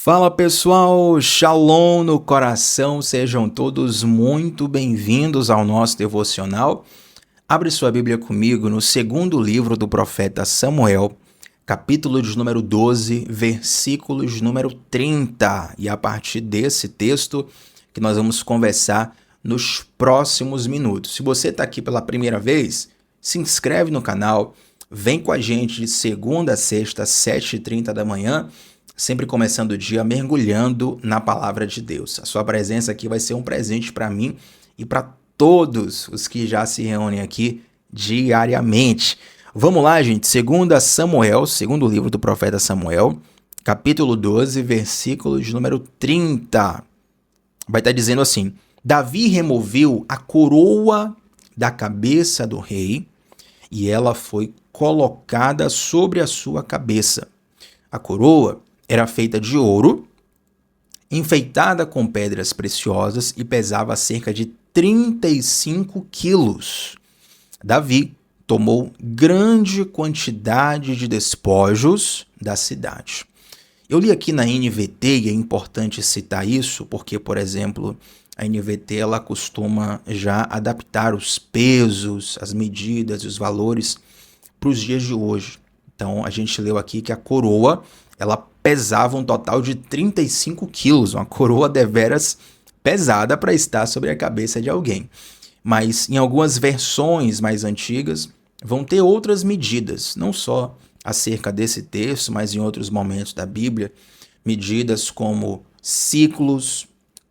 Fala pessoal, Shalom no coração, sejam todos muito bem-vindos ao nosso devocional. Abre sua Bíblia comigo no segundo livro do profeta Samuel, capítulo de número 12, versículos de número 30. E a partir desse texto que nós vamos conversar nos próximos minutos. Se você está aqui pela primeira vez, se inscreve no canal, vem com a gente de segunda a sexta, às 7h30 da manhã, sempre começando o dia mergulhando na palavra de Deus. A sua presença aqui vai ser um presente para mim e para todos os que já se reúnem aqui diariamente. Vamos lá, gente. Segundo Samuel, segundo livro do profeta Samuel, capítulo 12, versículo de número 30. Vai estar dizendo assim: Davi removeu a coroa da cabeça do rei e ela foi colocada sobre a sua cabeça. A coroa era feita de ouro, enfeitada com pedras preciosas e pesava cerca de 35 quilos. Davi tomou grande quantidade de despojos da cidade. Eu li aqui na NVT e é importante citar isso porque, por exemplo, a NVT ela costuma já adaptar os pesos, as medidas e os valores para os dias de hoje. Então, a gente leu aqui que a coroa ela pesava um total de 35 quilos, uma coroa deveras pesada para estar sobre a cabeça de alguém. Mas em algumas versões mais antigas vão ter outras medidas, não só acerca desse texto, mas em outros momentos da Bíblia, medidas como ciclos,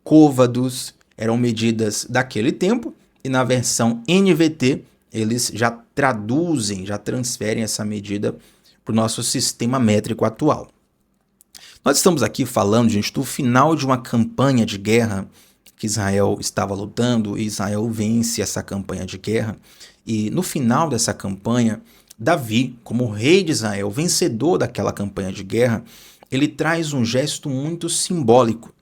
côvados, eram medidas daquele tempo, e na versão NVT eles já traduzem, já transferem essa medida para o nosso sistema métrico atual. Nós estamos aqui falando, gente, do final de uma campanha de guerra que Israel estava lutando, e Israel vence essa campanha de guerra. E no final dessa campanha, Davi, como rei de Israel, vencedor daquela campanha de guerra, ele traz um gesto muito simbólico,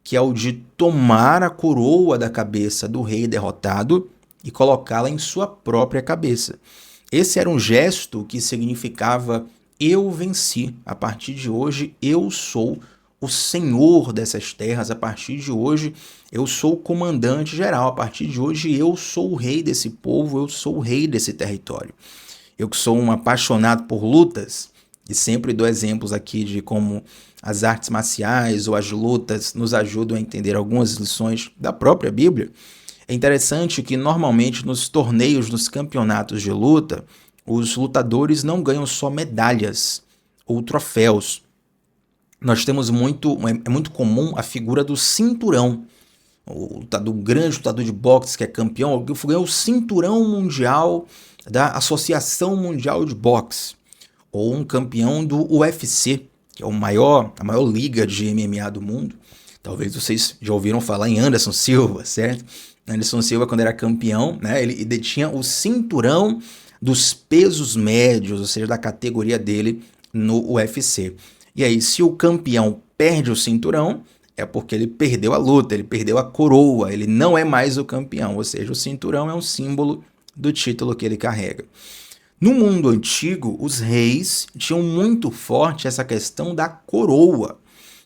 que é o de tomar a coroa da cabeça do rei derrotado e colocá-la em sua própria cabeça. Esse era um gesto que significava: eu venci, a partir de hoje eu sou o senhor dessas terras, a partir de hoje eu sou o comandante geral, a partir de hoje eu sou o rei desse povo, eu sou o rei desse território. Eu que sou um apaixonado por lutas, e sempre dou exemplos aqui de como as artes marciais ou as lutas nos ajudam a entender algumas lições da própria Bíblia. É interessante que normalmente nos torneios, nos campeonatos de luta, os lutadores não ganham só medalhas ou troféus. Nós temos é muito comum a figura do cinturão. O grande lutador de boxe que é campeão ganhou o cinturão mundial da Associação Mundial de Boxe. Ou um campeão do UFC, que é a maior liga de MMA do mundo. Talvez vocês já ouviram falar em Anderson Silva, certo? Anderson Silva, quando era campeão, né, ele detinha o cinturão dos pesos médios, ou seja, da categoria dele no UFC. E aí, se o campeão perde o cinturão, é porque ele perdeu a luta, ele perdeu a coroa, ele não é mais o campeão, ou seja, o cinturão é um símbolo do título que ele carrega. No mundo antigo, os reis tinham muito forte essa questão da coroa.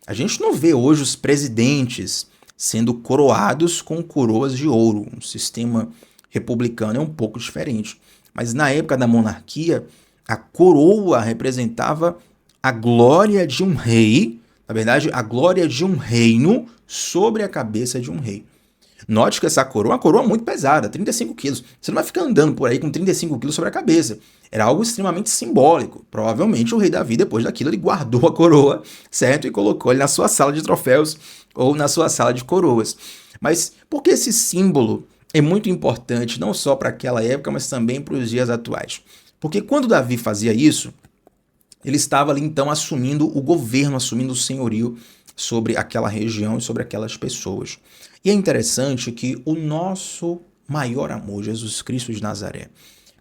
A gente não vê hoje os presidentes sendo coroados com coroas de ouro. Um sistema republicano é um pouco diferente. Mas na época da monarquia, a coroa representava a glória de um rei, na verdade, a glória de um reino sobre a cabeça de um rei. Note que essa coroa é uma coroa muito pesada, 35 quilos. Você não vai ficar andando por aí com 35 quilos sobre a cabeça. Era algo extremamente simbólico. Provavelmente o rei Davi, depois daquilo, ele guardou a coroa, certo? E colocou ele na sua sala de troféus ou na sua sala de coroas. Mas por que esse símbolo é muito importante, não só para aquela época, mas também para os dias atuais? Porque quando Davi fazia isso, ele estava ali então assumindo o governo, assumindo o senhorio sobre aquela região e sobre aquelas pessoas. E é interessante que o nosso maior amor, Jesus Cristo de Nazaré,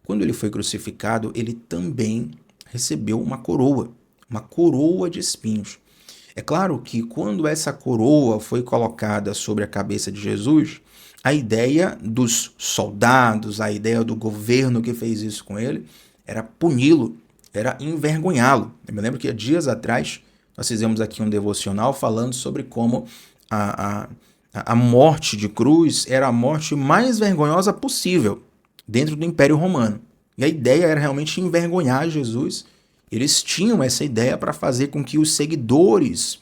quando ele foi crucificado, ele também recebeu uma coroa de espinhos. É claro que quando essa coroa foi colocada sobre a cabeça de Jesus, a ideia dos soldados, a ideia do governo que fez isso com ele, era puni-lo, era envergonhá-lo. Eu me lembro que há dias atrás nós fizemos aqui um devocional falando sobre como a morte de cruz era a morte mais vergonhosa possível dentro do Império Romano. E a ideia era realmente envergonhar Jesus. Eles tinham essa ideia para fazer com que os seguidores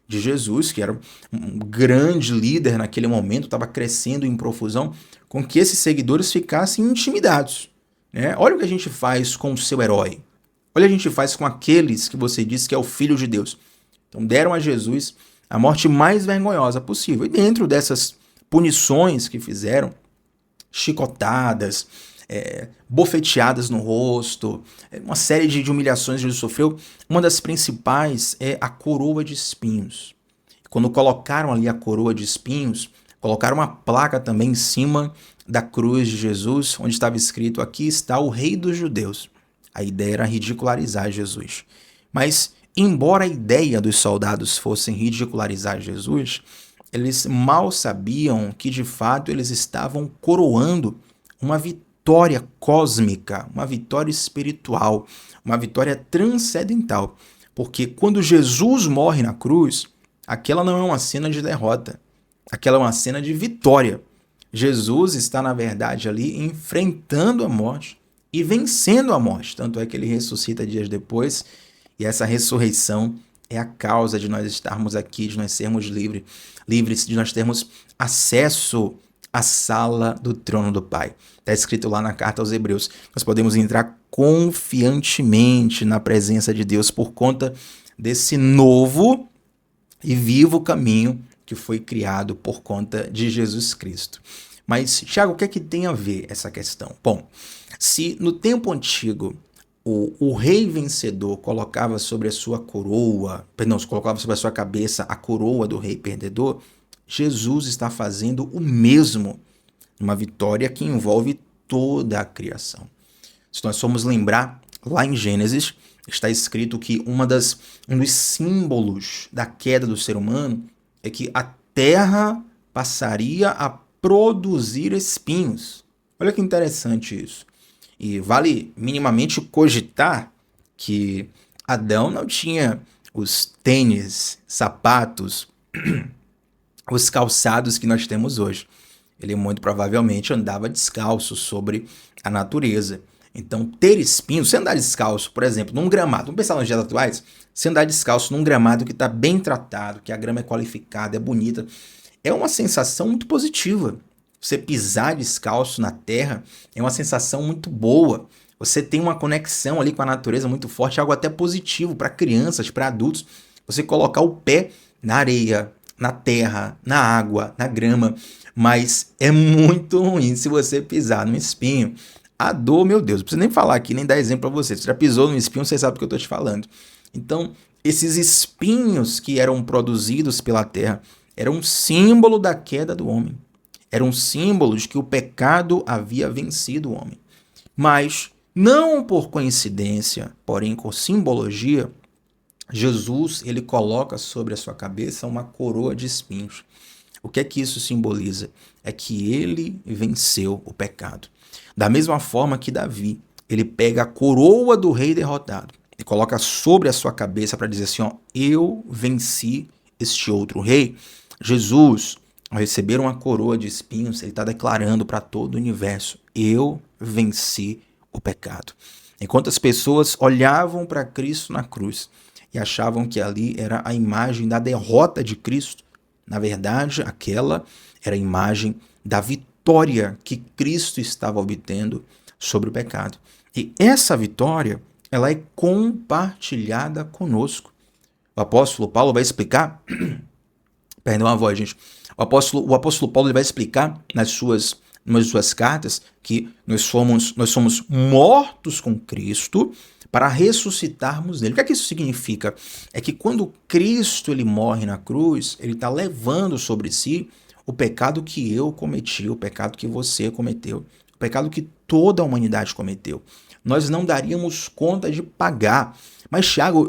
de Jesus, que era um grande líder naquele momento, estava crescendo em profusão, com que esses seguidores ficassem intimidados. Né? Olha o que a gente faz com o seu herói. Olha o que a gente faz com aqueles que você disse que é o Filho de Deus. Então deram a Jesus a morte mais vergonhosa possível. E dentro dessas punições que fizeram, chicotadas, bofeteadas no rosto, uma série de humilhações que Jesus sofreu, uma das principais é a coroa de espinhos. Quando colocaram ali a coroa de espinhos, colocaram uma placa também em cima da cruz de Jesus, onde estava escrito: aqui está o Rei dos Judeus. A ideia era ridicularizar Jesus. Mas, embora a ideia dos soldados fosse ridicularizar Jesus, eles mal sabiam que, de fato, eles estavam coroando uma vitória cósmica, uma vitória espiritual, uma vitória transcendental. Porque quando Jesus morre na cruz, aquela não é uma cena de derrota, aquela é uma cena de vitória. Jesus está, na verdade, ali enfrentando a morte e vencendo a morte. Tanto é que ele ressuscita dias depois, e essa ressurreição é a causa de nós estarmos aqui, de nós sermos livres, de nós termos acesso à sala do trono do Pai. Está escrito lá na carta aos Hebreus. Nós podemos entrar confiantemente na presença de Deus por conta desse novo e vivo caminho que foi criado por conta de Jesus Cristo. Mas, Tiago, o que é que tem a ver essa questão? Bom, se no tempo antigo o rei vencedor colocava sobre a sua coroa, colocava sobre a sua cabeça a coroa do rei perdedor, Jesus está fazendo o mesmo, uma vitória que envolve toda a criação. Se nós formos lembrar, lá em Gênesis, está escrito que um dos símbolos da queda do ser humano é que a terra passaria a produzir espinhos. Olha que interessante isso. E vale minimamente cogitar que Adão não tinha os tênis, sapatos, os calçados que nós temos hoje. Ele muito provavelmente andava descalço sobre a natureza. Então, ter espinhos, se andar descalço, por exemplo, num gramado, vamos pensar nos dias atuais, se andar descalço num gramado que está bem tratado, que a grama é qualificada, é bonita, é uma sensação muito positiva. Você pisar descalço na terra é uma sensação muito boa. Você tem uma conexão ali com a natureza muito forte, algo até positivo para crianças, para adultos. Você colocar o pé na areia, na terra, na água, na grama, mas é muito ruim se você pisar num espinho. A dor, meu Deus, não preciso nem falar aqui, nem dar exemplo para você. Se você já pisou num espinho, você sabe o que eu estou te falando. Então, esses espinhos que eram produzidos pela terra eram um símbolo da queda do homem. Era um símbolo de que o pecado havia vencido o homem. Mas, não por coincidência, porém com simbologia, Jesus ele coloca sobre a sua cabeça uma coroa de espinhos. O que é que isso simboliza? É que ele venceu o pecado. Da mesma forma que Davi, ele pega a coroa do rei derrotado e coloca sobre a sua cabeça para dizer assim, ó, eu venci este outro rei. Jesus, ao receber uma coroa de espinhos, ele está declarando para todo o universo, eu venci o pecado. Enquanto as pessoas olhavam para Cristo na cruz e achavam que ali era a imagem da derrota de Cristo, na verdade, aquela era a imagem da vitória que Cristo estava obtendo sobre o pecado. E essa vitória, ela é compartilhada conosco. O apóstolo Paulo vai explicar, perdão a voz, gente. O apóstolo Paulo ele vai explicar nas suas cartas que nós somos mortos com Cristo para ressuscitarmos nele. O que é que isso significa? É que quando Cristo ele morre na cruz, ele está levando sobre si o pecado que eu cometi, o pecado que você cometeu, o pecado que toda a humanidade cometeu. Nós não daríamos conta de pagar. Mas, Thiago,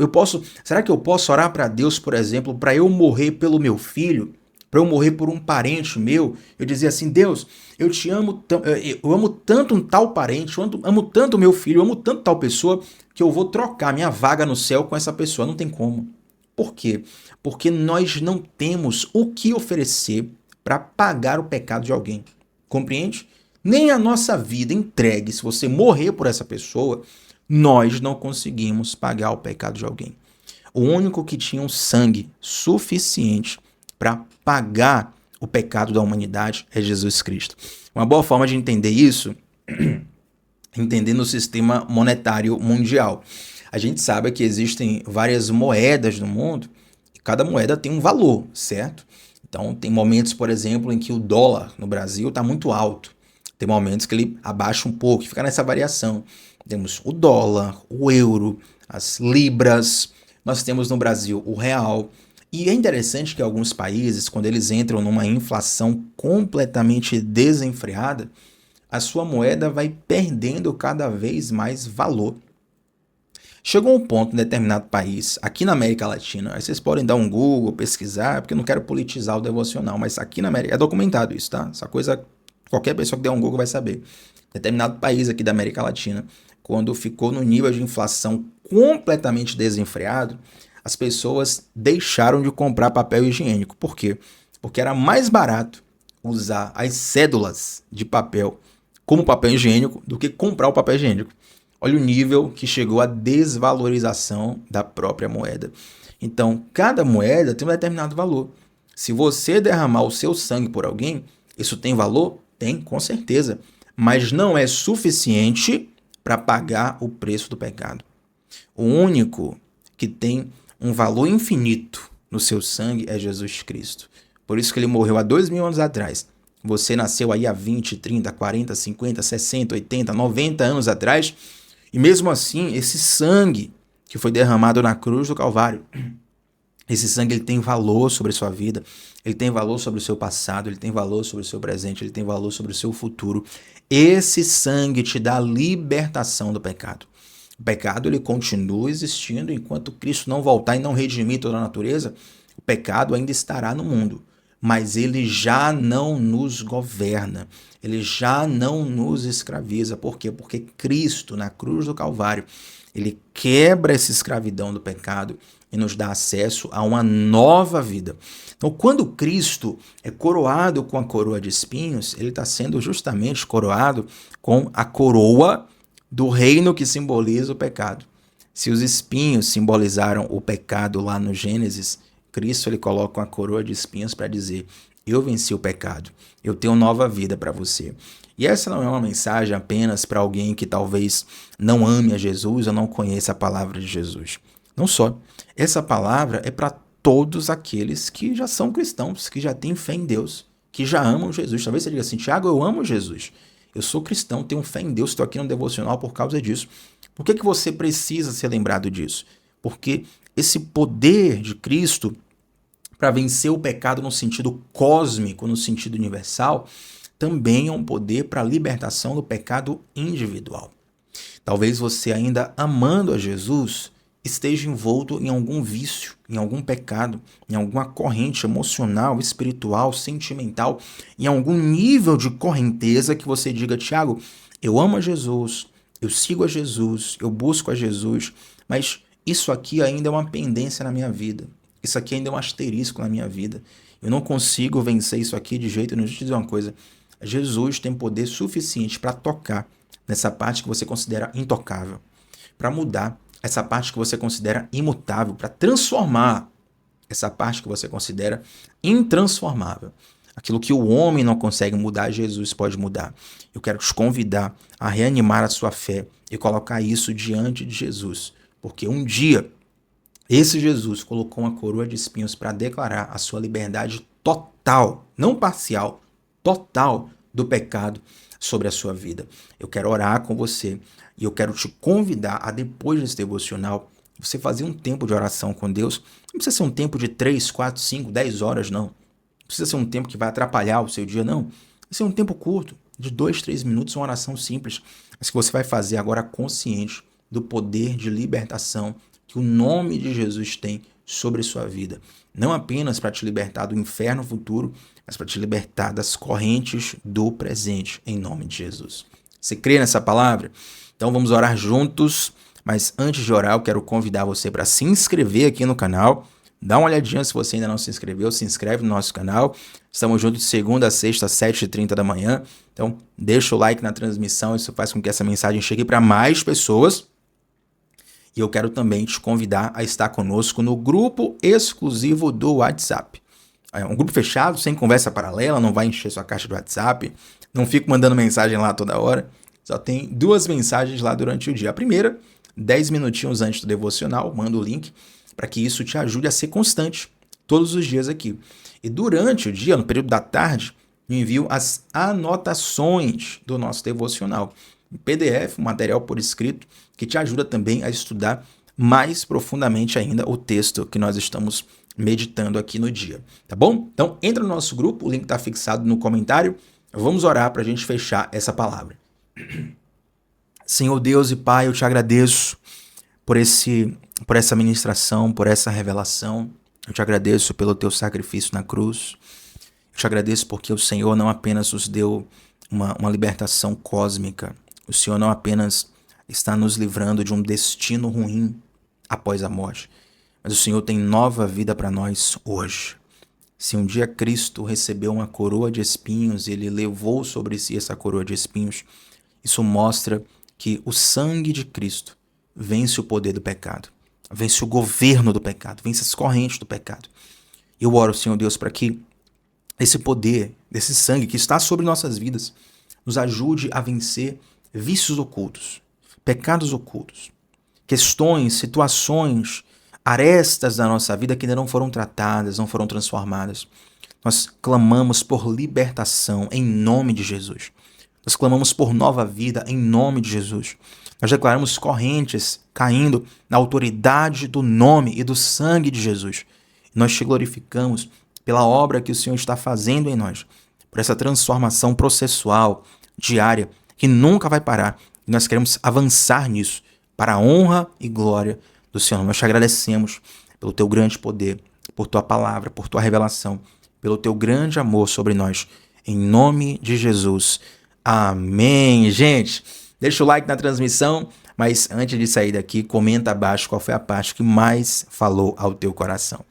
será que eu posso orar para Deus, por exemplo, para eu morrer pelo meu filho? Para eu morrer por um parente meu? Eu dizia assim, Deus, eu te amo, eu amo tanto um tal parente, eu amo tanto meu filho, eu amo tanto tal pessoa, que eu vou trocar minha vaga no céu com essa pessoa. Não tem como. Por quê? Porque nós não temos o que oferecer para pagar o pecado de alguém. Compreende? Nem a nossa vida entregue, se você morrer por essa pessoa, nós não conseguimos pagar o pecado de alguém. O único que tinha um sangue suficiente para pagar o pecado da humanidade é Jesus Cristo. Uma boa forma de entender isso é entendendo o sistema monetário mundial. A gente sabe que existem várias moedas no mundo e cada moeda tem um valor, certo? Então, tem momentos, por exemplo, em que o dólar no Brasil está muito alto. Tem momentos que ele abaixa um pouco, fica nessa variação. Temos o dólar, o euro, as libras. Nós temos no Brasil o real. E é interessante que alguns países, quando eles entram numa inflação completamente desenfreada, a sua moeda vai perdendo cada vez mais valor. Chegou um ponto em determinado país, aqui na América Latina, aí vocês podem dar um Google, pesquisar, porque eu não quero politizar o devocional, mas aqui na América, é documentado isso, tá? Essa coisa, qualquer pessoa que der um Google vai saber. Determinado país aqui da América Latina, quando ficou no nível de inflação completamente desenfreado, as pessoas deixaram de comprar papel higiênico. Por quê? Porque era mais barato usar as cédulas de papel como papel higiênico do que comprar o papel higiênico. Olha o nível que chegou a desvalorização da própria moeda. Então, cada moeda tem um determinado valor. Se você derramar o seu sangue por alguém, isso tem valor? Tem, com certeza. Mas não é suficiente para pagar o preço do pecado. O único que tem um valor infinito no seu sangue é Jesus Cristo. Por isso que ele morreu há 2000 anos atrás. Você nasceu aí há 20, 30, 40, 50, 60, 80, 90 anos atrás. E mesmo assim, esse sangue que foi derramado na cruz do Calvário, esse sangue ele tem valor sobre a sua vida, ele tem valor sobre o seu passado, ele tem valor sobre o seu presente, ele tem valor sobre o seu futuro. Esse sangue te dá libertação do pecado. O pecado ele continua existindo enquanto Cristo não voltar e não redimir toda a natureza, o pecado ainda estará no mundo. Mas ele já não nos governa, ele já não nos escraviza. Por quê? Porque Cristo, na cruz do Calvário, ele quebra essa escravidão do pecado e nos dá acesso a uma nova vida. Então, quando Cristo é coroado com a coroa de espinhos, ele está sendo justamente coroado com a coroa do reino que simboliza o pecado. Se os espinhos simbolizaram o pecado lá no Gênesis, Cristo ele coloca uma coroa de espinhos para dizer: eu venci o pecado, eu tenho nova vida para você. E essa não é uma mensagem apenas para alguém que talvez não ame a Jesus ou não conheça a palavra de Jesus. Não só. Essa palavra é para todos aqueles que já são cristãos, que já têm fé em Deus, que já amam Jesus. Talvez você diga assim: Tiago, eu amo Jesus. Eu sou cristão, tenho fé em Deus, estou aqui no devocional por causa disso. Por que você precisa ser lembrado disso? Porque esse poder de Cristo para vencer o pecado no sentido cósmico, no sentido universal, também é um poder para a libertação do pecado individual. Talvez você ainda amando a Jesus esteja envolto em algum vício, em algum pecado, em alguma corrente emocional, espiritual, sentimental, em algum nível de correnteza que você diga: Tiago, eu amo a Jesus, eu sigo a Jesus, eu busco a Jesus, mas isso aqui ainda é uma pendência na minha vida. Isso aqui ainda é um asterisco na minha vida. Eu não consigo vencer isso aqui de jeito nenhum. Deixa eu te dizer uma coisa. Jesus tem poder suficiente para tocar nessa parte que você considera intocável, para mudar essa parte que você considera imutável, para transformar essa parte que você considera intransformável. Aquilo que o homem não consegue mudar, Jesus pode mudar. Eu quero te convidar a reanimar a sua fé e colocar isso diante de Jesus, porque um dia esse Jesus colocou uma coroa de espinhos para declarar a sua liberdade total, não parcial, total do pecado sobre a sua vida. Eu quero orar com você e eu quero te convidar a, depois desse devocional, você fazer um tempo de oração com Deus. Não precisa ser um tempo de 3, 4, 5, 10 horas, não. Não precisa ser um tempo que vai atrapalhar o seu dia, não. Vai ser um tempo curto, de 2, 3 minutos, uma oração simples, mas que você vai fazer agora consciente do poder de libertação que o nome de Jesus tem sobre sua vida. Não apenas para te libertar do inferno futuro, mas para te libertar das correntes do presente, em nome de Jesus. Você crê nessa palavra? Então vamos orar juntos, mas antes de orar eu quero convidar você para se inscrever aqui no canal, Dá uma olhadinha se você ainda não se inscreveu, se inscreve no nosso canal. Estamos juntos de segunda a sexta, às 7h30 da manhã. Então, deixa o like na transmissão, isso faz com que essa mensagem chegue para mais pessoas. E eu quero também te convidar a estar conosco no grupo exclusivo do WhatsApp. É um grupo fechado, sem conversa paralela, não vai encher sua caixa do WhatsApp, não fico mandando mensagem lá toda hora. Só tem 2 mensagens lá durante o dia. A primeira, 10 minutinhos antes do devocional, manda o link para que isso te ajude a ser constante todos os dias aqui. E durante o dia, no período da tarde, eu envio as anotações do nosso devocional. Em PDF, um material por escrito, que te ajuda também a estudar mais profundamente ainda o texto que nós estamos meditando aqui no dia, tá bom? Então, entra no nosso grupo, o link está fixado no comentário. Vamos orar para a gente fechar essa palavra. Senhor Deus e Pai, eu te agradeço por essa ministração, por essa revelação. Eu te agradeço pelo teu sacrifício na cruz. Eu te agradeço porque o Senhor não apenas nos deu uma libertação cósmica. O Senhor não apenas está nos livrando de um destino ruim após a morte, mas o Senhor tem nova vida para nós hoje. Se um dia Cristo recebeu uma coroa de espinhos e ele levou sobre si essa coroa de espinhos, isso mostra que o sangue de Cristo vence o poder do pecado, vence o governo do pecado, vence as correntes do pecado. Eu oro, Senhor Deus, para que esse poder, desse sangue que está sobre nossas vidas, nos ajude a vencer vícios ocultos, pecados ocultos, questões, situações, arestas da nossa vida que ainda não foram tratadas, não foram transformadas. Nós clamamos por libertação em nome de Jesus. Nós clamamos por nova vida em nome de Jesus. Nós declaramos correntes caindo na autoridade do nome e do sangue de Jesus. Nós te glorificamos pela obra que o Senhor está fazendo em nós, por essa transformação processual, diária, que nunca vai parar. E nós queremos avançar nisso, para a honra e glória do Senhor. Nós te agradecemos pelo teu grande poder, por tua palavra, por tua revelação, pelo teu grande amor sobre nós. Em nome de Jesus. Amém. Gente, deixa o like na transmissão, mas antes de sair daqui, comenta abaixo qual foi a parte que mais falou ao teu coração.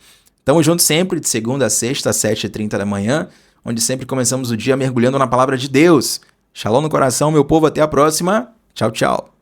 Tamo junto sempre, de segunda a sexta, às 7h30 da manhã, onde sempre começamos o dia mergulhando na palavra de Deus. Shalom no coração, meu povo. Até a próxima. Tchau, tchau.